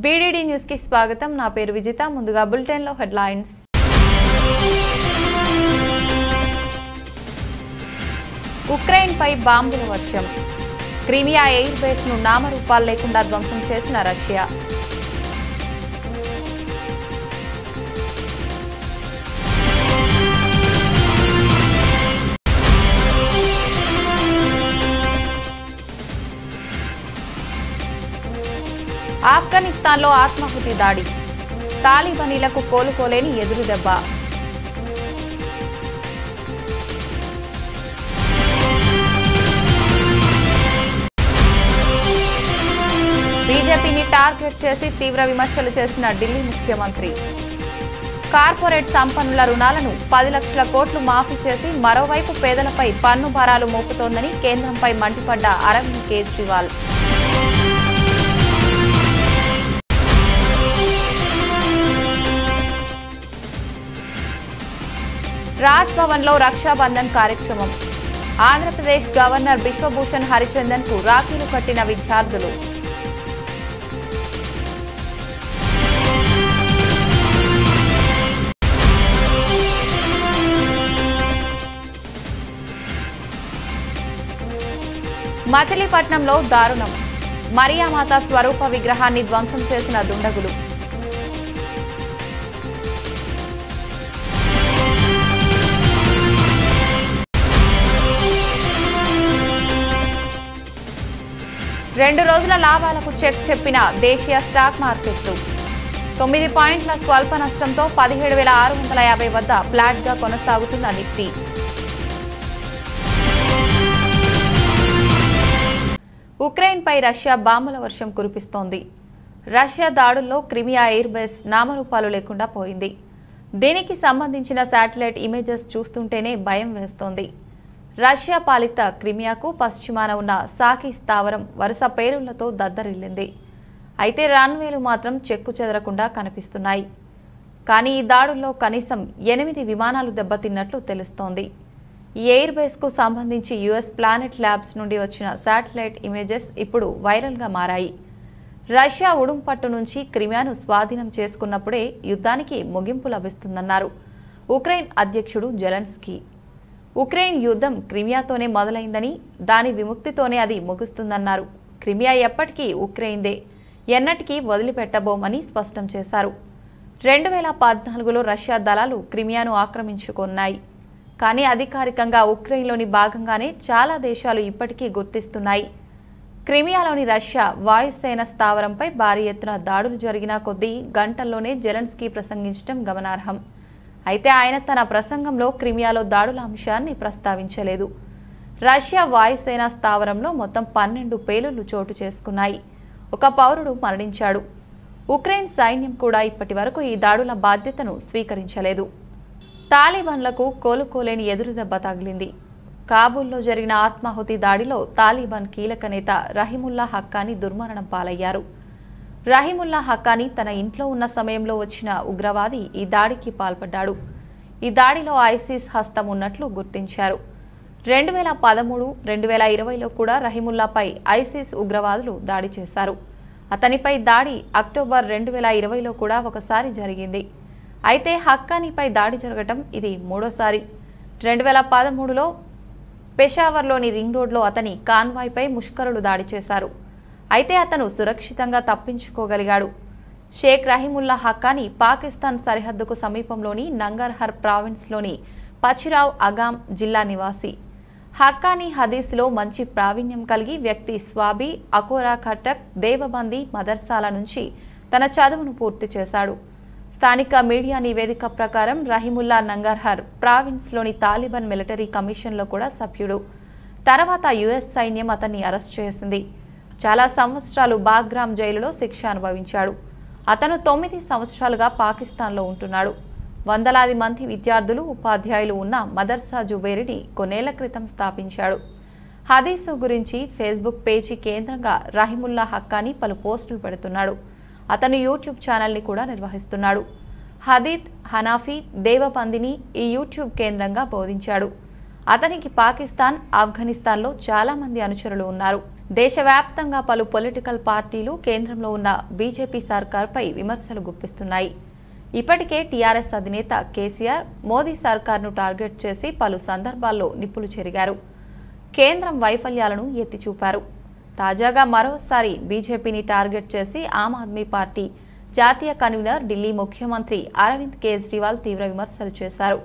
BDD news కి స్వాగతం। నా పేరు విజిత। ముందుగా బులెటిన్ లో హెడ్లైన్స్। ఉక్రెయిన్ పై బాంబుల వర్షం। క్రిమియా ఎయిర్ బేస్ ను నామరూపాలు లేకుండా ధ్వంసం చేసిన రష్యా। ఆఫ్ఘనిస్తాన్ లో ఆత్మాహుతి దాడి। తాలిబానీలకు కోలుకోలేని ఎదురు దెబ్బ। బీజేపీని టార్గెట్ చేసి తీవ్ర విమర్శలు చేసిన ఢిల్లీ ముఖ్యమంత్రి। కార్పొరేట్ సంపన్నుల రుణాలను 10 లక్షల కోట్లు మాఫీ చేసి మరోవైపు పేదలపై పన్ను భారాలు మోపుతోందని కేంద్రంపై మండిపడ్డ అరవింద్ కేజ్రీవాల్। రాజ్ భవన్ లో రక్షాబంధన్ కార్యక్రమం। ఆంధ్రప్రదేశ్ గవర్నర్ బిశ్వభూషణ్ హరిచందన్ కు రాఖీలు కట్టిన విద్యార్థులు। మచిలీపట్నంలో దారుణం। మరియామాత స్వరూప విగ్రహాన్ని ధ్వంసం చేసిన దుండగులు। రెండు రోజుల లాభాలకు చెక్ చెప్పిన దేశీయ స్టాక్ మార్కెట్లు। 9 పాయింట్ల స్వల్ప నష్టంతో 17,650 వద్ద ఫ్లాట్ గా కొనసాగుతున్న నిఫ్టీ। ఉక్రెయిన్ పై రష్యా బాంబుల వర్షం కురిపిస్తోంది। రష్యా దాడుల్లో క్రిమియా ఎయిర్ బేస్ నామరూపాలు లేకుండా పోయింది। దీనికి సంబంధించిన శాటిలైట్ ఇమేజెస్ చూస్తుంటేనే భయం వేస్తోంది। రష్యా పాలిత క్రిమియాకు పశ్చిమాన ఉన్న సాకి స్థావరం వరుస పేలుళ్లతో దద్దరిల్లింది। అయితే రన్వేలు మాత్రం చెక్కు చెదరకుండా కనిపిస్తున్నాయి। కానీ ఈ దాడుల్లో కనీసం 8 విమానాలు దెబ్బతిన్నట్లు తెలుస్తోంది। ఈ ఎయిర్ బేస్కు సంబంధించి యుఎస్ ప్లానెట్ ల్యాబ్స్ నుండి వచ్చిన శాటిలైట్ ఇమేజెస్ ఇప్పుడు వైరల్గా మారాయి। రష్యా ఉడుంపట్టు నుంచి క్రిమియాను స్వాధీనం చేసుకున్నప్పుడే యుద్ధానికి ముగింపు లభిస్తుందన్నారు ఉక్రెయిన్ అధ్యక్షుడు జెలెన్స్కీ। ఉక్రెయిన్ యుద్ధం క్రిమియాతోనే మొదలైందని, దాని విముక్తితోనే అది ముగుస్తుందన్నారు। క్రిమియా ఎప్పటికీ ఉక్రెయిన్దే, ఎన్నటికీ వదిలిపెట్టబోమని స్పష్టం చేశారు। 2014లో రష్యా దళాలు క్రిమియాను ఆక్రమించుకున్నాయి। కానీ అధికారికంగా ఉక్రెయిన్లోని భాగంగానే చాలా దేశాలు ఇప్పటికీ గుర్తిస్తున్నాయి। క్రిమియాలోని రష్యా వాయుసేన స్థావరంపై భారీ ఎత్తున దాడులు జరిగిన కొద్దీ గంటల్లోనే జెలెన్స్కీ ప్రసంగించడం గమనార్హం। అయితే ఆయన తన ప్రసంగంలో క్రిమియాలో దాడుల అంశాన్ని ప్రస్తావించలేదు। రష్యా వాయుసేన స్థావరంలో మొత్తం 12 పేలుళ్లు చోటు చేసుకున్నాయి। ఒక పౌరుడు మరణించాడు। ఉక్రెయిన్ సైన్యం కూడా ఇప్పటి వరకు ఈ దాడుల బాధ్యతను స్వీకరించలేదు। తాలిబాన్లకు కోలుకోలేని ఎదురుదెబ్బ తగిలింది। కాబూల్లో జరిగిన ఆత్మాహుతి దాడిలో తాలిబాన్ కీలక నేత రహీముల్లా హక్కానీ దుర్మరణం పాలయ్యారు। రహీముల్లా హక్కానీ తన ఇంట్లో ఉన్న సమయంలో వచ్చిన ఉగ్రవాది ఈ దాడికి పాల్పడ్డాడు। ఈ దాడిలో ఐసిస్ హస్తం ఉన్నట్లు గుర్తించారు। 2013, 2020లో కూడా రహీముల్లాపై ఐసిస్ ఉగ్రవాదులు దాడి చేశారు। అతనిపై దాడి అక్టోబర్ 2020లో కూడా ఒకసారి జరిగింది। అయితే హక్కానీపై దాడి జరగటం ఇది మూడోసారి। 2013లో పెషావర్లోని రింగ్ రోడ్లో అతని కాన్వాయ్పై ముష్కరులు దాడి చేశారు। అయితే అతను సురక్షితంగా తప్పించుకోగలిగాడు। షేక్ రహీముల్లా హక్కానీ పాకిస్తాన్ సరిహద్దుకు సమీపంలోని నంగర్హర్ ప్రావిన్స్లోని పచిరావ్ అగామ్ జిల్లా నివాసి। హక్కానీ హదీస్లో మంచి ప్రావీణ్యం కలిగి వ్యక్తి స్వాబీ, అకోరా ఖట్టక్, దేవబందీ మదర్సాల నుంచి తన చదువును పూర్తి చేశాడు। స్థానిక మీడియా నివేదిక ప్రకారం రహీముల్లా నంగర్హర్ ప్రావిన్స్లోని తాలిబాన్ మిలిటరీ కమిషన్లో కూడా సభ్యుడు। తర్వాత యుఎస్ సైన్యం అతన్ని అరెస్ట్ చేసింది। చాలా సంవత్సరాలు బాగ్రామ్ జైలులో శిక్ష అనుభవించాడు। అతను 9 సంవత్సరాలుగా పాకిస్తాన్లో ఉంటున్నాడు। వందలాది మంది విద్యార్థులు, ఉపాధ్యాయులు ఉన్న మదర్సా జుబేరిని కొన్నేళ్ల క్రితం స్థాపించాడు। హదీసు గురించి ఫేస్బుక్ పేజీ కేంద్రంగా రహీముల్లా హక్కానీ పలు పోస్టులు పెడుతున్నాడు। అతను యూట్యూబ్ ఛానల్ని కూడా నిర్వహిస్తున్నాడు। హదీత్, హనాఫీ, దేవబందిని ఈ యూట్యూబ్ కేంద్రంగా బోధించాడు। అతనికి పాకిస్తాన్, ఆఫ్ఘనిస్తాన్లో చాలా మంది అనుచరులు ఉన్నారు। దేశవ్యాప్తంగా పలు పొలిటికల్ పార్టీలు కేంద్రంలో ఉన్న బీజేపీ సర్కార్పై విమర్శలు గుప్పిస్తున్నాయి. ఇప్పటికే టీఆర్ఎస్ అధినేత కేసీఆర్ మోదీ సర్కార్ను టార్గెట్ చేసి పలు సందర్భాల్లో నిప్పులు చెరిగారు. కేంద్రం వైఫల్యాలను ఎత్తిచూపారు. తాజాగా మరోసారి బీజేపీని టార్గెట్ చేసి ఆమ్ ఆద్మీ పార్టీ జాతీయ కన్వీనర్ ఢిల్లీ ముఖ్యమంత్రి అరవింద్ కేజ్రీవాల్ తీవ్ర విమర్శలు చేశారు.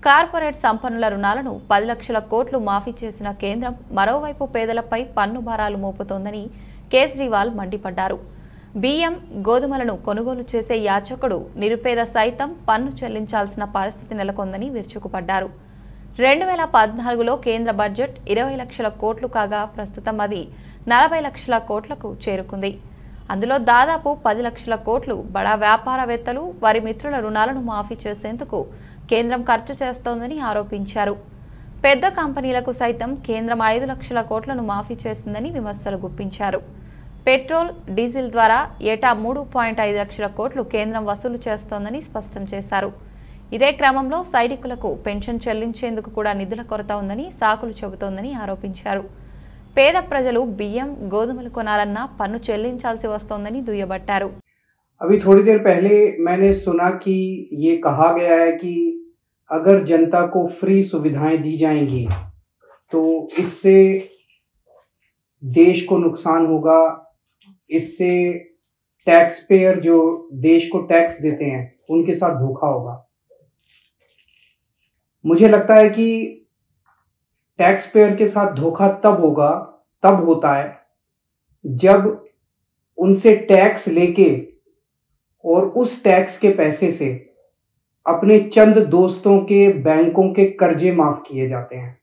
కార్పొరేట్ సంపన్నుల రుణాలను 10 లక్షల కోట్లు మాఫీ చేసిన కేంద్రం మరోవైపు పేదలపై పన్ను భారాలు మోపుతోందని కేజ్రీవాల్ మండిపడ్డారు. బియ్యం, గోధుమలను కొనుగోలు చేసే యాచకుడు నిరుపేద సైతం పన్ను చెల్లించాల్సిన పరిస్థితి నెలకొందని విరుచుకుపడ్డారు. 2014లో కేంద్ర బడ్జెట్ 20 లక్షల కోట్లు కాగా ప్రస్తుతం అది 40 లక్షల కోట్లకు చేరుకుంది. అందులో దాదాపు 10 లక్షల కోట్లు బడా వ్యాపారవేత్తలు, వారి మిత్రుల రుణాలను మాఫీ చేసేందుకు కేంద్రం ఖర్చు చేస్తోందని ఆరోపించారు. పెద్ద కంపెనీలకు సైతం కేంద్రం 5 లక్షల కోట్లను మాఫీ చేసిందని విమర్శలు గుప్పించారు. పెట్రోల్, డీజిల్ ద్వారా ఏటా 3.5 లక్షల కోట్లు కేంద్రం వసూలు చేస్తోందని స్పష్టం చేశారు. ఇదే క్రమంలో సైనికులకు పెన్షన్ చెల్లించేందుకు కూడా నిధుల కొరత ఉందని సాకులు చెబుతోందని ఆరోపించారు. పేద ప్రజలు బియ్యం, గోధుమలు కొనాలన్నా పన్ను చెల్లించాల్సి వస్తోందని దుయ్యబట్టారు. अभी थोड़ी देर पहले मैंने सुना कि ये कहा गया है कि अगर जनता को फ्री सुविधाएं दी जाएंगी तो इससे देश को नुकसान होगा, इससे टैक्स पेयर जो देश को टैक्स देते हैं उनके साथ धोखा होगा। मुझे लगता है कि टैक्स पेयर के साथ धोखा तब होता है जब उनसे टैक्स लेके और उस टैक्स के पैसे से अपने चंद दोस्तों के बैंकों के कर्जे माफ किए जाते हैं।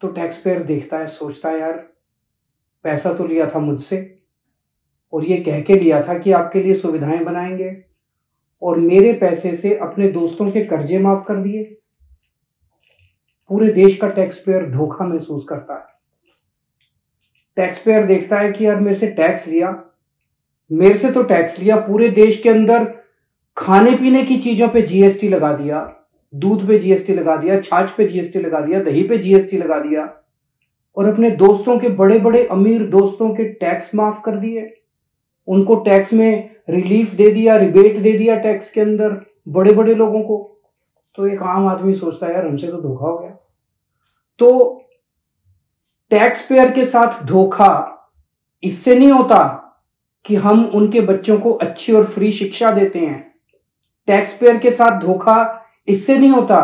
तो टैक्स पेयर देखता है, सोचता है यार पैसा तो लिया था मुझसे और ये कह के लिया था कि आपके लिए सुविधाएं बनाएंगे और मेरे पैसे से अपने दोस्तों के कर्जे माफ कर दिए। पूरे देश का टैक्स पेयर धोखा महसूस करता है। टैक्स पेयर देखता है कि यार मेरे से तो टैक्स लिया, पूरे देश के अंदर खाने पीने की चीजों पे जीएसटी लगा दिया, दूध पे जीएसटी लगा दिया, छाछ पे जीएसटी लगा दिया, दही पे जीएसटी लगा दिया और अपने दोस्तों के बड़े बड़े अमीर दोस्तों के टैक्स माफ कर दिए, उनको टैक्स में रिलीफ दे दिया, रिबेट दे दिया टैक्स के अंदर बड़े बड़े लोगों को। तो एक आम आदमी सोचता है यार हमसे तो धोखा हो गया। तो टैक्स पेयर के साथ धोखा इससे नहीं होता कि हम उनके बच्चों को अच्छी और फ्री शिक्षा देते हैं। टैक्स पेयर के साथ धोखा इससे नहीं होता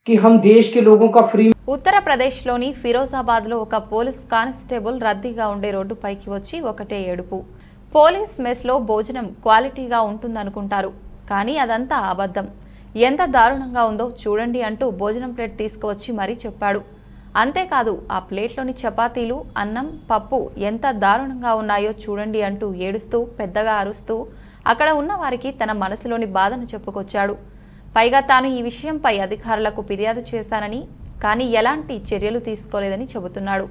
कि हम देश के लोगों का फ्री। ఉత్తరప్రదేశ్లోని ఫిరోజాబాద్లో ఒక పోలీస్ కానిస్టేబుల్ రద్దీగా ఉండే రోడ్డుపైకి వచ్చి ఒకటే ఏడుపు. పోలీస్ మెస్లో భోజనం క్వాలిటీగా ఉంటుందనుకుంటారు, కానీ అదంతా అబద్ధం. ఎంత దారుణంగా ఉందో చూడండి అంటూ భోజనం ప్లేట్ తీసుకువచ్చి మరీ చెప్పాడు. అంతేకాదు ఆ ప్లేట్లోని చపాతీలు, అన్నం, పప్పు ఎంత దారుణంగా ఉన్నాయో చూడండి అంటూ ఏడుస్తూ పెద్దగా అరుస్తూ అక్కడ ఉన్న వారికి తన మనసులోని బాధను చెప్పుకొచ్చాడు. పైగా తాను ఈ విషయంపై అధికారులకు ఫిర్యాదు చేశానని, కానీ ఎలాంటి చర్యలు తీసుకోలేదని చెబుతున్నాడు.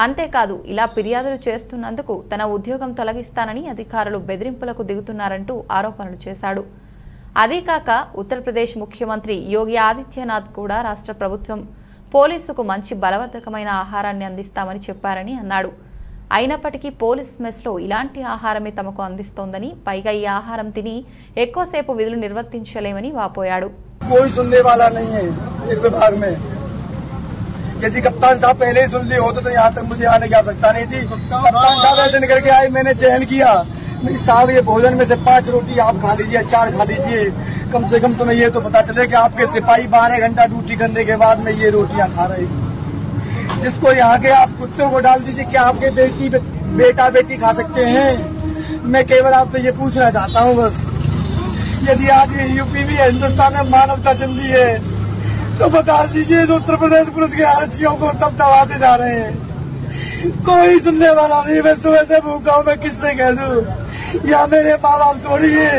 అంతేకాదు ఇలా ఫిర్యాదులు చేస్తున్నందుకు తన ఉద్యోగం తొలగిస్తానని అధికారులు బెదిరింపులకు దిగుతున్నారంటూ ఆరోపణలు చేశాడు. అదీకాక ఉత్తరప్రదేశ్ ముఖ్యమంత్రి యోగి ఆదిత్యనాథ్ కూడా రాష్ట్ర ప్రభుత్వం పోలీసుకు మంచి బలవర్ధకమైన ఆహారాన్ని అందిస్తామని చెప్పారని అన్నాడు. అయినప్పటికీ పోలీస్ మెస్లో ఇలాంటి ఆహారమే తమకు అందిస్తోందని, పైగా ఈ ఆహారం తిని ఎక్కువసేపు విధులు నిర్వర్తించలేమని వాపోయాడు. यदि कप्तान साहब पहले ही सुन ली होते तो यहाँ तक मुझे आने की आवश्यकता नहीं थी। कप्तान साहब ऐसे करके आए, मैंने चयन किया, साहब ये भोजन में से 5 रोटी आप खा लीजिए, 4 खा लीजिए, कम से कम तुम्हें ये तो पता चले कि आपके सिपाही 12 घंटा ड्यूटी करने के बाद में ये रोटियां खा रहे हैं। जिसको यहाँ के आप कुत्तों को डाल दीजिए, क्या आपके बेटा बेटी खा सकते हैं? मैं केवल आपसे ये पूछना चाहता हूँ बस, यदि आज भी यूपी भी हिंदुस्तान में मानवता चल रही है तो बता दीजिए उत्तर प्रदेश पुलिस के आरक्षियों को तब दबाते जा रहे हैं। कोई सुनने वाला नहीं, मैं सुबह से भूखा हूँ, मैं किससे कह दूँ? या मेरे माँ बाप थोड़ी है।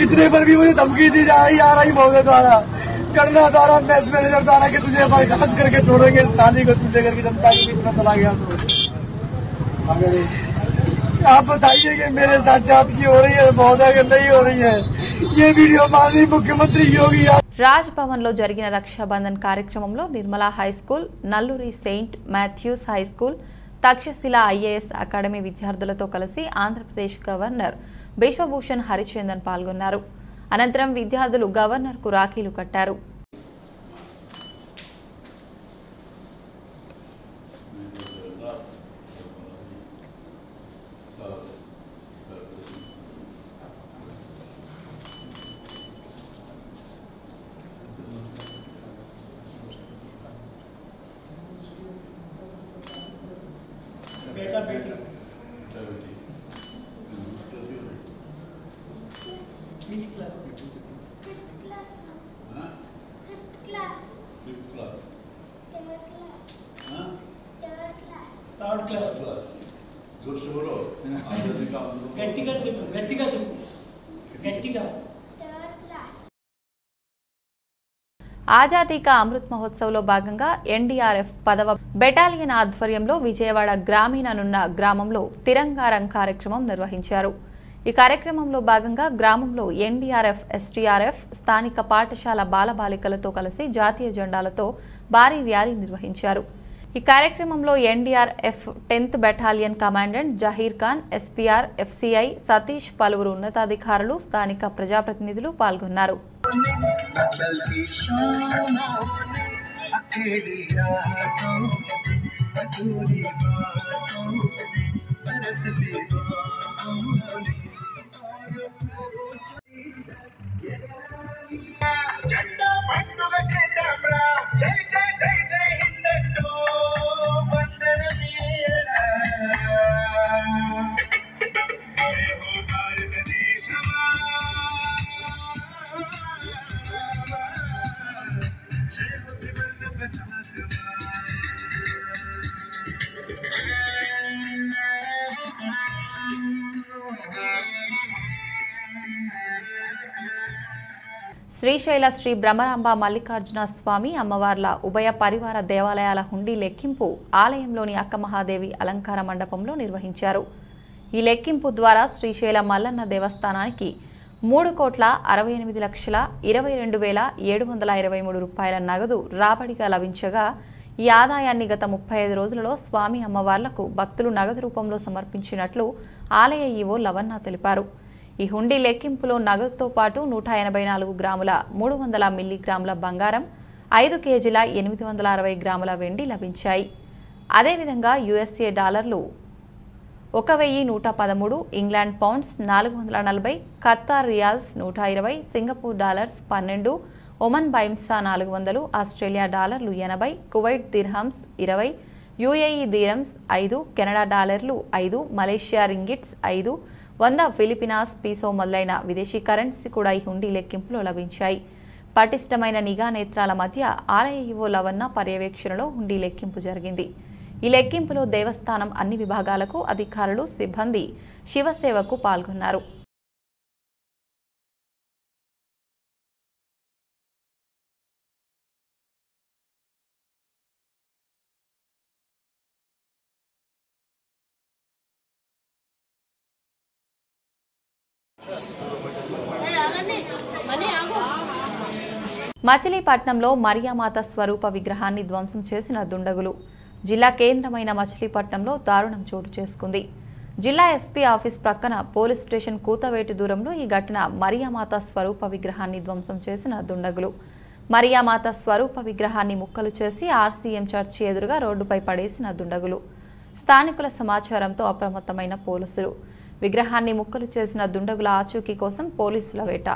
इतने पर भी मुझे धमकी दी जा रही आ रही महोदय द्वारा, करना द्वारा, मैस मैनेजर द्वारा कि तुझे बर्खास्त करके छोड़ेंगे, थाने को तुझे करके जनता के बीच में चला गया। तो आप बताइए कि मेरे साथ जात की हो रही है महोदय की नहीं हो रही है? ये वीडियो माननीय मुख्यमंत्री योगी రాజ్ భవన్ లో జరిగిన రక్షాబంధన్ కార్యక్రమంలో Nirmala high school, Nalluri saint Matthew's high school, Takshashila IAS academy విద్యార్థులతో కలిసి ఆంధ్రప్రదేశ్ గవర్నర్ బిశ్వభూషణ్ హరిచందన్ పాల్గొన్నారు. అనంతరం విద్యార్థులు గవర్నర్ కు రాఖీలు కట్టారు. बेटा बेटी which class? Fifth class. Fifth class. Fifth class. Third class. Huh? Third class. Third class. जोर से बोलो. गट्टिगा చెప్పు గట్టిగా చెప్పు గట్టిగా Third class. ఆజాదీ కా అమృత్ మహోత్సవ్ లో భాగంగా ఎన్డీఆర్ఎఫ్ 10వ బెటాలియన్ ఆధ్వర్యంలో విజయవాడ గ్రామీణనున్న గ్రామంలో తిరంగా రంగ్ కార్యక్రమం నిర్వహించారు. ఈ కార్యక్రమంలో భాగంగా గ్రామంలో ఎన్డీఆర్ఎఫ్, ఎస్టీఆర్ఎఫ్, స్థానిక పాఠశాల బాలబాలికలతో కలిసి జాతీయ జెండాలతో భారీ ర్యాలీ నిర్వహించారు. ఈ కార్యక్రమంలో NDRF 10th battalion commandant Zaheer Khan, SPR, FCI Satish, పలువురు ఉన్నతాధికారులు, స్థానిక ప్రజాప్రతినిధులు పాల్గొన్నారు. శ్రీశైల శ్రీ బ్రహ్మరాంబ మల్లికార్జున స్వామి అమ్మవార్ల ఉభయ పరివార దేవాలయాల హుండీ లెక్కింపు ఆలయంలోని అక్కమహాదేవి అలంకార మండపంలో నిర్వహించారు. ఈ లెక్కింపు ద్వారా శ్రీశైల మల్లన్న దేవస్థానానికి 3,68,22,723 రూపాయల నగదు రాబడిగా లభించగా, ఈ ఆదాయాన్ని గత 35 రోజులలో స్వామి అమ్మవార్లకు భక్తులు నగదు రూపంలో సమర్పించినట్లు ఆలయ ఈవో లవన్న తెలిపారు. ఈ హుండీ లెక్కింపులో నగదుతో పాటు 184 గ్రాముల 300 మిల్లీగ్రాముల బంగారం, 5 కేజీల 860 గ్రాముల వెండి లభించాయి. అదేవిధంగా యుఎస్ఏ డాలర్లు 1,113, England pounds 440, Qatar riyals 120, Singapore dollars 12, Oman బైమ్సా 400, ఆస్ట్రేలియా డాలర్లు 80, Kuwait dirhams 20, UAE dirhams 5, Canada డాలర్లు 5, మలేషియా రింగిట్స్ 5, 100 ఫిలిపినాస్ పీసో మొదలైన విదేశీ కరెన్సీ కూడా ఈ హుండీ లెక్కింపులో లభించాయి. పటిష్టమైన నిఘా నేత్రాల మధ్య ఆలయ ఈవో లవన్న పర్యవేక్షణలో హుండీ లెక్కింపు జరిగింది. ఈ లెక్కింపులో దేవస్థానం అన్ని విభాగాలకు అధికారులు, సిబ్బంది శివసేవకు పాల్గొన్నారు. మచిలీపట్నంలో మరియామాత స్వరూప విగ్రహాన్ని ధ్వంసం చేసిన దుండగులు. జిల్లా కేంద్రమైన మచిలీపట్నంలో దారుణం చోటు చేసుకుంది. జిల్లా ఎస్పీ ఆఫీస్ ప్రక్కన పోలీస్ స్టేషన్ కూతవేటు దూరంలో ఈ ఘటన. మరియామాత స్వరూప విగ్రహాన్ని ధ్వంసం చేసిన దుండగులు మరియామాత స్వరూప విగ్రహాన్ని ముక్కలు చేసి ఆర్సీఎం చర్చి ఎదురుగా రోడ్డుపై పడేసిన దుండగులు. స్థానికుల సమాచారంతో అప్రమత్తమైన పోలీసులు విగ్రహాన్ని ముక్కలు చేసిన దుండగుల ఆచూకీ కోసం పోలీసుల వేట.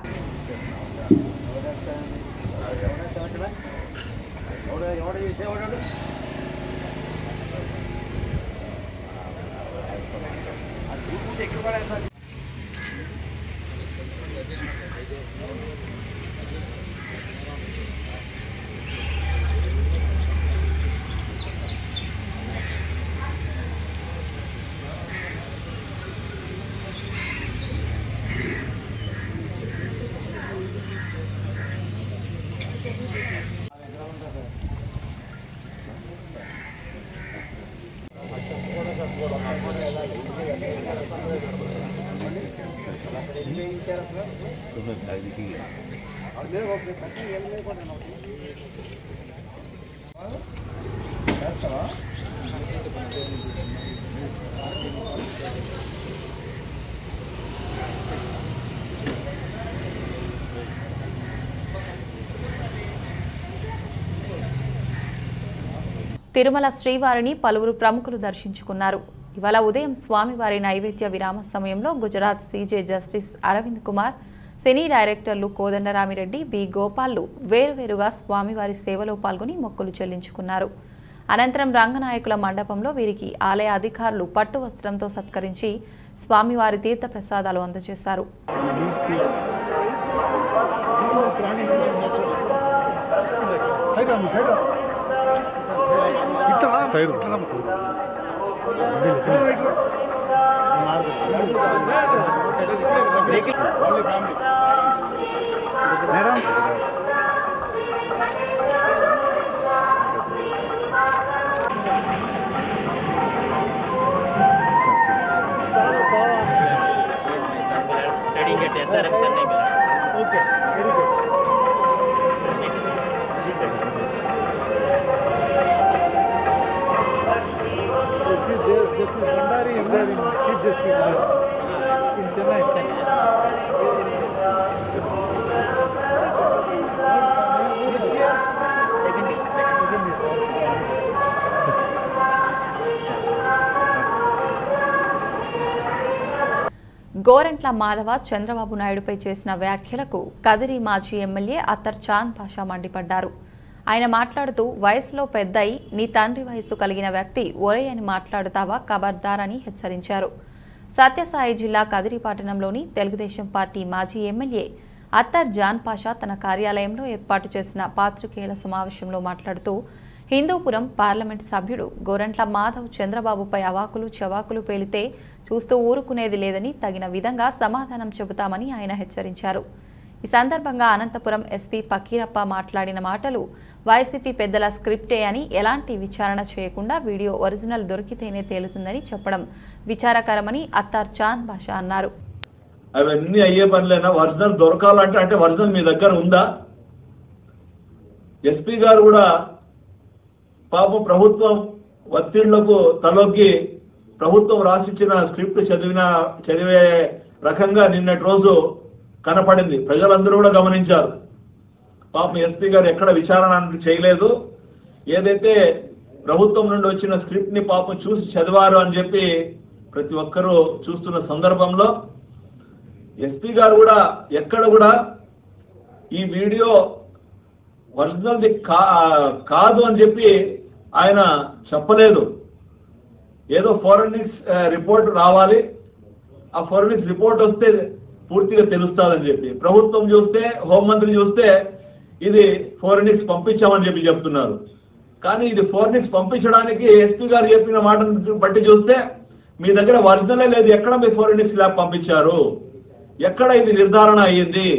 తిరుమల శ్రీవారిని పలువురు ప్రముఖులు దర్శించుకున్నారు. ఇవాళ ఉదయం స్వామివారి నైవేద్య విరామ సమయంలో గుజరాత్ సీజే జస్టిస్ అరవింద్ కుమార్, సినీ డైరెక్టర్లు కోదండరామిరెడ్డి, బి గోపాల్లు వేరువేరుగా స్వామివారి సేవలో పాల్గొని మొక్కులు చెల్లించుకున్నారు. అనంతరం రంగనాయకుల మండపంలో వీరికి ఆలయ అధికారులు పట్టు వస్త్రంతో సత్కరించి స్వామివారి తీర్థ ప్రసాదాలు అందజేశారు. Justice Bhandari is there in Chief Justice in Chennai. Gorantla Madhava Chandrababu నాయుడుపై చేసిన వ్యాఖ్యలకు కదిరి మాజీ ఎమ్మెల్యే అత్తర్ చాంద్ పాషా మండిపడ్డారు. ఆయన మాట్లాడుతూ వయసులో పెద్దయి నీ తండ్రి వయసు కలిగిన వ్యక్తి ఒరే అని మాట్లాడుతావా ఖబర్దార్ అని హెచ్చరించారు. సత్యసాయి జిల్లా కదిరి పట్టణంలోని తెలుగుదేశం పార్టీ మాజీ ఎమ్మెల్యే అత్తర్ జాన్ పాషా తన కార్యాలయంలో ఏర్పాటు చేసిన పాత్రికేయుల సమావేశంలో మాట్లాడుతూ హిందూపురం పార్లమెంట్ సభ్యుడు గోరంట్ల మాధవ్ చంద్రబాబుపై అవాకులు చవాకులు పేలితే చూస్తూ ఊరుకునేది లేదని తగిన విధంగా సమాధానం చెబుతామని ఆయన హెచ్చరించారు. ఈ సందర్భంగా అనంతపురం ఎస్పీ పకీరప్ప మాట్లాడిన మాటలు వైసీపీ పెద్దల స్క్రిప్టే అని, ఎలాంటి విచారణ చేయకుండా వీడియో ఒరిజినల్ దొరికితేనే తేలుతుందని చెప్పడం విచారకరమని అత్తార్ చాంద్ భాష అన్నారు. అవన్నీ అయ్యే పనిలేనా? ఒరిజినల్ దొరకాలంటే అంటే ఒరిజినల్ మీ దగ్గర ఉందా? ఎస్పీ గారు కూడా పాపం ప్రభుత్వం ఒత్తిళ్లకు తలొగ్గి ప్రభుత్వం రాసిచ్చిన స్క్రిప్ట్ చదివే రకంగా నిన్నటి రోజు కనపడింది. ప్రజలందరూ కూడా గమనించారు. పాపం ఎస్పీ గారు ఎక్కడ విచారణ చేయలేదు. ఏదైతే ప్రభుత్వం నుండి వచ్చిన స్క్రిప్ట్ ని పాపం చూసి చదివారు అని చెప్పి ప్రతి ఒక్కరూ చూస్తున్న సందర్భంలో ఎస్పీ గారు కూడా ఎక్కడ కూడా ఈ వీడియో ఒరిజినల్ది కాదు అని చెప్పి ఆయన చెప్పలేదు. ఏదో ఫోరెన్సిక్స్ రిపోర్ట్ రావాలి, ఆ ఫోరెన్సిక్స్ రిపోర్ట్ వస్తే పూర్తిగా తెలుస్తుందని చెప్పి ప్రభుత్వం చూస్తే, హోంమంత్రి చూస్తే ఇది ఫోరెన్సిక్స్ పంపించామని చెప్పి చెప్తున్నారు. కానీ ఇది ఫోరెన్సిక్స్ పంపించడానికి ఎస్పీ గారు చెప్పిన మాటను బట్టి చూస్తే మీ దగ్గర ఒరిజినలే లేదు. ఎక్కడ మీ ఫోరెన్సిక్స్ ల్యాబ్ పంపించారు? ఎక్కడ ఇది నిర్ధారణ అయ్యింది?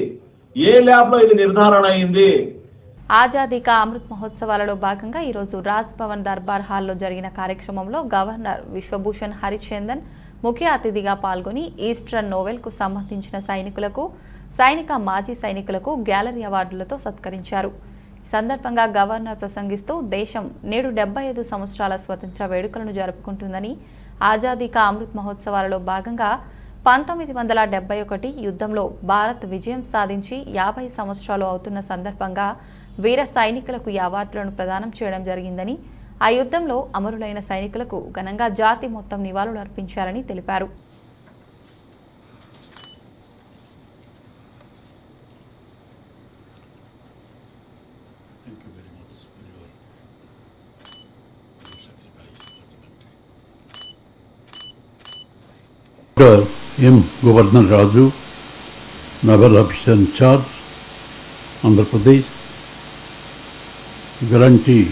ఏ ల్యాబ్ లో ఇది నిర్ధారణ అయ్యింది? ఆజాదీ కా అమృత్ మహోత్సవాలలో భాగంగా ఈరోజు రాజ్ భవన్ దర్బార్ హాల్లో జరిగిన కార్యక్రమంలో గవర్నర్ విశ్వభూషణ్ హరిచందన్ ముఖ్య అతిథిగా పాల్గొని ఈస్టర్న్ నోవెల్ కు సంబంధించిన సైనికులకు, సైనిక మాజీ సైనికులకు గ్యాలరీ అవార్డులతో సత్కరించారు. ఈ సందర్భంగా గవర్నర్ ప్రసంగిస్తూ దేశం నేడు 75 సంవత్సరాల స్వతంత్ర వేడుకలను జరుపుకుంటుందని, ఆజాదీ కా అమృత్ మహోత్సవాలలో భాగంగా 1971 యుద్ధంలో భారత్ విజయం సాధించి 50 సంవత్సరాలు అవుతున్న సందర్భంగా వీర సైనికులకు ఈ అవార్డులను ప్రదానం చేయడం జరిగిందని, ఆ యుద్ధంలో అమరులైన సైనికులకు ఘనంగా జాతి మొత్తం నివాళులు అర్పించారని తెలిపారు. M. Governor Raju, Naval Officer in Charge, Andhra Pradesh, guarantee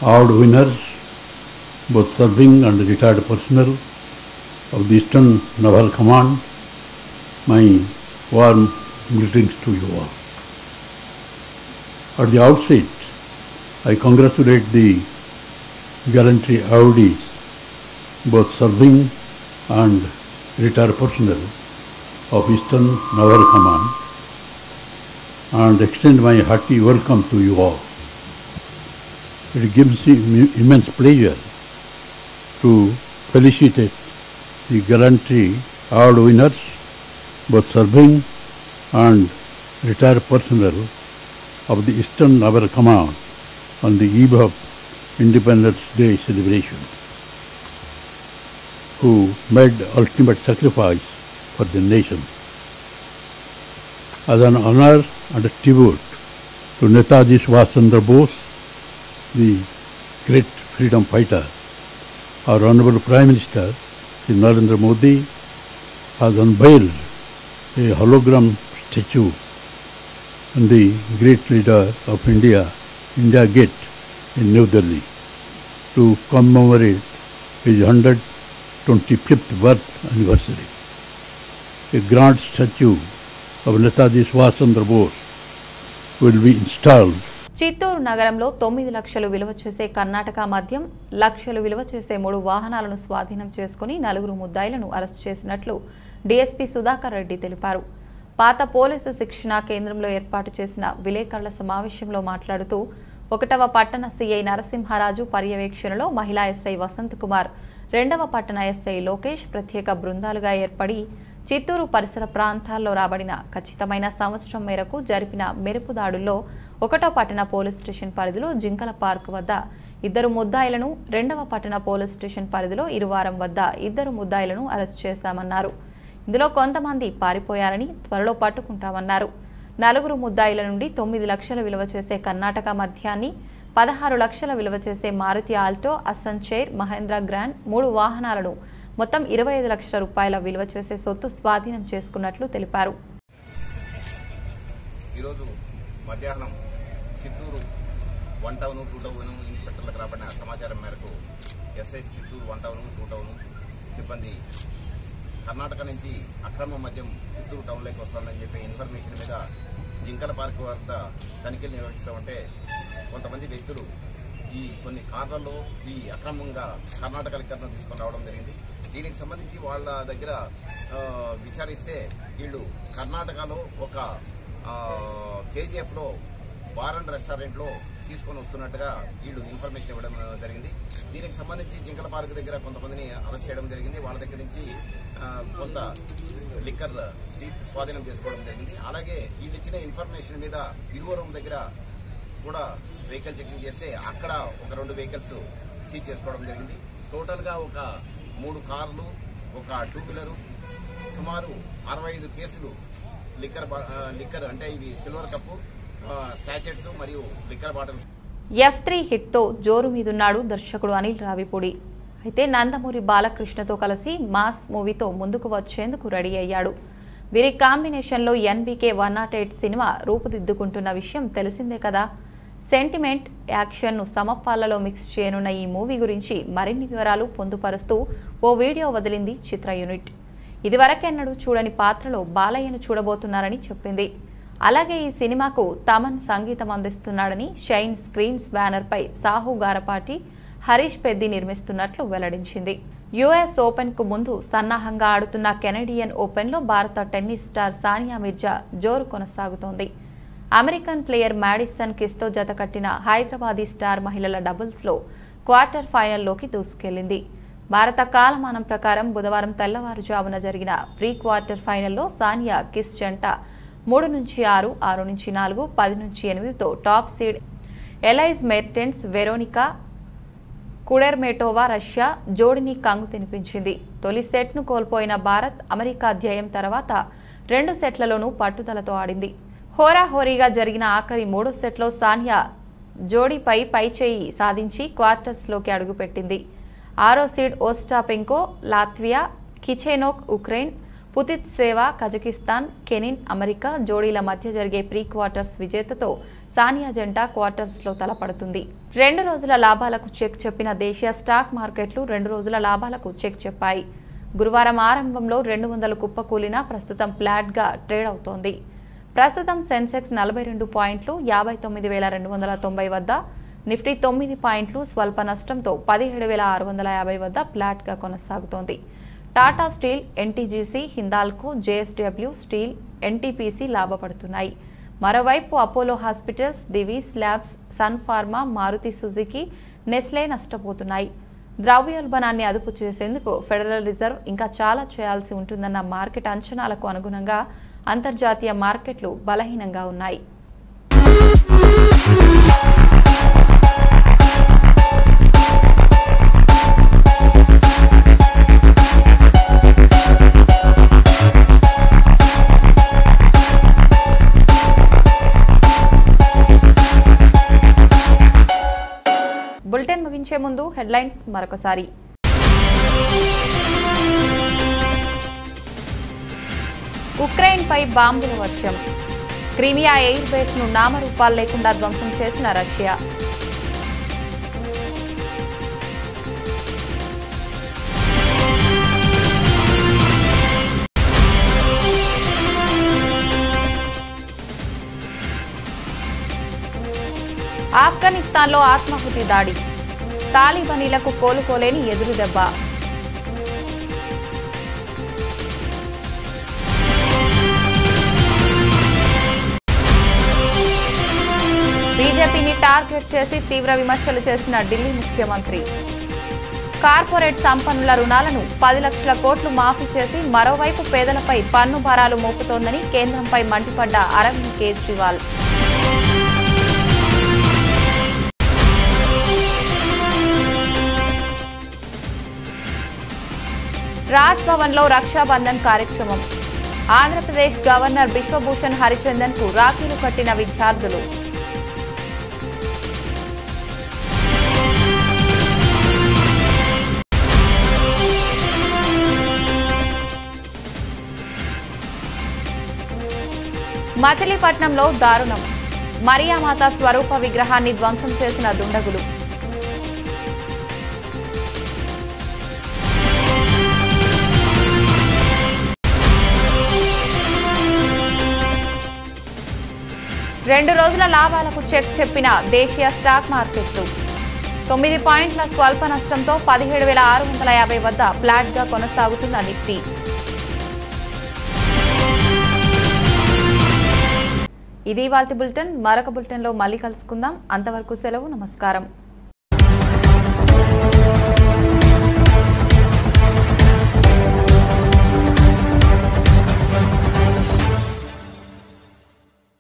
award winners, both serving and retired personnel of the Eastern Naval Command, my warm greetings to you all. At the outset, I congratulate the gallantry awardees, both serving and retired personnel, of Eastern Naval Command and extend my hearty welcome to you all. It gives me immense pleasure to felicitate the gallantry award winners, both serving and retired personnel of the Eastern Naval Command on the eve of Independence Day celebration, who made ultimate sacrifice for the nation. As an honor and a tribute to Netaji Subhash Chandra Bose, the great freedom fighter, our Honorable Prime Minister Shri Narendra Modi has unveiled a hologram statue on the great leader of India, India Gate in New Delhi, to commemorate his 125th birth anniversary. A grand statue of Netaji Subhash Chandra Bose will be installed. Chittoor నగరంలో 9 లక్షలు విలువ చేసే కర్ణాటక మద్యం, లక్షలు విలువ చేసే 3 వాహనాలను స్వాధీనం చేసుకుని 4 ముద్దాయిలను అరెస్టు చేసినట్లు డీఎస్పీ సుధాకర్ రెడ్డి తెలిపారు. పాత పోలీసు శిక్షణా కేంద్రంలో ఏర్పాటు చేసిన విలేకరుల సమావేశంలో మాట్లాడుతూ 1వ పట్టణ సీఐ నరసింహారాజు పర్యవేక్షణలో మహిళా ఎస్ఐ వసంత్ కుమార్, 2వ పట్టణ ఎస్ఐ లోకేష్ ప్రత్యేక బృందాలుగా ఏర్పడి చిత్తూరు పరిసర ప్రాంతాల్లో రాబడిన ఖచ్చితమైన సంవత్సరం మేరకు జరిపిన మెరుపు దాడుల్లో 1వ పట్టణ పోలీస్ స్టేషన్ పరిధిలో జింకల పార్క్ వద్ద 2 ముద్దాయిలను, 2వ పట్టణ పోలీస్ స్టేషన్ పరిధిలో ఇరువారం వద్ద 2 ముద్దాయిలను అరెస్టు చేశామన్నారు. ఇందులో కొంతమంది పారిపోయారని త్వరలో పట్టుకుంటామన్నారు. 4 ముద్దాయిల నుండి 9 లక్షల విలువ చేసే కర్ణాటక మద్యాన్ని, 16 లక్షల విలువ చేసే మారుతి ఆల్టో, అస్సన్ చైర్, మహేంద్ర గ్రాండ్ 3 వాహనాలను మొత్తం 25 లక్షల రూపాయల విలువ చేసే సొత్తు స్వాధీనం చేసుకున్నట్లు తెలిపారు. ఈరోజు మధ్యాహ్నం చిత్తూరు 1 టౌన్ 2 టౌన్ ఇన్స్పెక్టర్లకు రాబడిన సమాచారం మేరకు ఎస్ఐ చిత్తూరు 1 టౌన్ 2 టౌన్ సిబ్బంది కర్ణాటక నుంచి అక్రమ మద్యం చిత్తూరు టౌన్లోకి వస్తుందని చెప్పి ఇన్ఫర్మేషన్ మీద జింకల పార్క్ వద్ద తనిఖీలు నిర్వహిస్తామంటే కొంతమంది వ్యక్తులు ఈ కొన్ని కార్లలో ఈ అక్రమంగా కర్ణాటక లిక్కర్ను తీసుకొని రావడం జరిగింది. దీనికి సంబంధించి వాళ్ళ దగ్గర విచారిస్తే వీళ్ళు కర్ణాటకలో ఒక కేజీఎఫ్లో బార్ అండ్ రెస్టారెంట్లో తీసుకొని వస్తున్నట్టుగా వీళ్ళు ఇన్ఫర్మేషన్ ఇవ్వడం జరిగింది. దీనికి సంబంధించి జింకల పార్క్ దగ్గర కొంతమందిని అరెస్ట్ చేయడం జరిగింది. వాళ్ళ దగ్గర నుంచి కొంత లిక్కర్ స్వాధీనం చేసుకోవడం జరిగింది. అలాగే వీళ్ళు ఇచ్చిన ఇన్ఫర్మేషన్ మీద ఇరువరం దగ్గర కూడా వెహికల్ చెకింగ్ చేస్తే అక్కడ ఒక 2 వెహికల్స్ సీజ్ చేసుకోవడం జరిగింది. టోటల్గా ఒక 3 కార్లు, ఒక 2 వీలరు, సుమారు 65 కేసులు లిక్కర్ అంటే ఇవి సిల్వర్ కప్పు, స్టాచెట్స్ మరియు లిక్కర్ బాటిల్స్. F3 హిట్తో జోరు మీదున్నాడు దర్శకుడు అనిల్ రావిపూడి. అయితే నందమూరి బాలకృష్ణతో కలిసి మాస్ మూవీతో ముందుకు వచ్చేందుకు రెడీ అయ్యాడు. వీరి కాంబినేషన్లో NBK 108 సినిమా రూపుదిద్దుకుంటున్న విషయం తెలిసిందే కదా. సెంటిమెంట్, యాక్షన్ను సమపాళ్లలో మిక్స్ చేయనున్న ఈ మూవీ గురించి మరిన్ని వివరాలు పొందుపరుస్తూ ఓ వీడియో వదిలింది చిత్ర యూనిట్. ఇదివరకెన్నడూ చూడని పాత్రలో బాలయ్యను చూడబోతున్నారని చెప్పింది. అలాగే ఈ సినిమాకు తమన్ సంగీతం అందిస్తున్నాడని షైన్ స్క్రీన్స్ బ్యానర్పై సాహు గారపాటి, హరీష్ పెద్ది నిర్మిస్తున్నట్లు వెల్లడించింది. US ఓపెన్కు ముందు సన్నాహంగా ఆడుతున్న కెనడియన్ ఓపెన్లో భారత టెన్నిస్ స్టార్ సానియా మిర్జా జోరు కొనసాగుతోంది. అమెరికన్ ప్లేయర్ మ్యాడిసన్ కిస్తో జతకట్టిన హైదరాబాదీ స్టార్ మహిళల డబుల్స్లో క్వార్టర్ ఫైనల్లోకి దూసుకెళ్లింది. భారత కాలమానం ప్రకారం బుధవారం తెల్లవారుజామున జరిగిన ప్రీ క్వార్టర్ ఫైనల్లో సానియా కిస్ జంట 3-6, 6-4, 10-8తో top seed Elise Mertens, Veronika Kudermetova Russia జోడిని కంగు తినిపించింది. తొలి సెట్ను కోల్పోయిన భారత్ అమెరికా ధ్యేయం తర్వాత 2 సెట్లలోనూ పట్టుదలతో ఆడింది. హోరాహోరీగా జరిగిన ఆఖరి 3వ సెట్లో సానియా జోడీపై పైచేయి సాధించి క్వార్టర్స్లోకి అడుగుపెట్టింది. 6వ seed Ostapenko Latvia, Kichenok Ukraine, Putintseva Kazakhstan, Kenin America జోడీల మధ్య జరిగే ప్రీ క్వార్టర్స్ విజేతతో సానియా జంట క్వార్టర్స్లో తలపడుతుంది. 2 రోజుల లాభాలకు చెక్ చెప్పిన దేశీయ స్టాక్ మార్కెట్లు 2 రోజుల లాభాలకు చెక్ చెప్పాయి. గురువారం ఆరంభంలో 200 కుప్పకూలినా ప్రస్తుతం ఫ్లాట్గా ట్రేడ్ అవుతోంది. ప్రస్తుతం సెన్సెక్స్ 42 పాయింట్లు 59,290 వద్ద, నిఫ్టీ 9 పాయింట్లు స్వల్ప నష్టంతో 17,650 వద్ద ఫ్లాట్గా కొనసాగుతోంది. Tata Steel, NTGC, Hindalco, JSW Steel, NTPC లాభపడుతున్నాయి. మరోవైపు Apollo Hospitals, Divi's Labs, Sun Pharma, Maruti Suzuki, Nestle నష్టపోతున్నాయి. ద్రవ్యోల్బణాన్ని అదుపు చేసేందుకు ఫెడరల్ రిజర్వ్ ఇంకా చాలా చేయాల్సి ఉంటుందన్న మార్కెట్ అంచనాలకు అనుగుణంగా అంతర్జాతీయ మార్కెట్లు బలహీనంగా ఉన్నాయి. బులెటిన్ ముగించే ముందు హెడ్లైన్స్ మరొకసారి. ఉక్రెయిన్పై బాంబుల వర్షం. క్రిమియా ఎయిర్ బేస్ను నామరూపాలు లేకుండా ధ్వంసం చేసిన రష్యా. ఆఫ్ఘనిస్తాన్లో ఆత్మాహుతి దాడి. తాలిబానీలకు కోలుకోలేని ఎదురు దెబ్బ. బీజేపీని టార్గెట్ చేసి తీవ్ర విమర్శలు చేసిన ఢిల్లీ ముఖ్యమంత్రి. కార్పొరేట్ సంపన్నుల రుణాలను 10 లక్షల కోట్లు మాఫీ చేసి మరోవైపు పేదలపై పన్ను భారాలు మోపుతోందని కేంద్రంపై మండిపడ్డ అరవింద్ కేజ్రీవాల్. రాజ్ భవన్లో రక్షాబంధన్ కార్యక్రమం. ఆంధ్రప్రదేశ్ గవర్నర్ బిశ్వభూషణ్ హరిచందన్ కు రాఖీలు కట్టిన విద్యార్థులు. మచిలీపట్నంలో దారుణం. మరియామాత స్వరూప విగ్రహాన్ని ధ్వంసం చేసిన దుండగులు. రెండు రోజుల లాభాలకు చెక్ చెప్పిన దేశీయ స్టాక్ మార్కెట్లు. 9 పాయింట్ల స్వల్ప నష్టంతో 17,650 వద్ద ఫ్లాట్గా కొనసాగుతున్న నిఫ్టీ. ఇది ఇవాల్టి బులెటిన్. మరొక బులెటిన్లో మళ్ళీ కలుసుకుందాం. అంతవరకు సెలవు. నమస్కారం.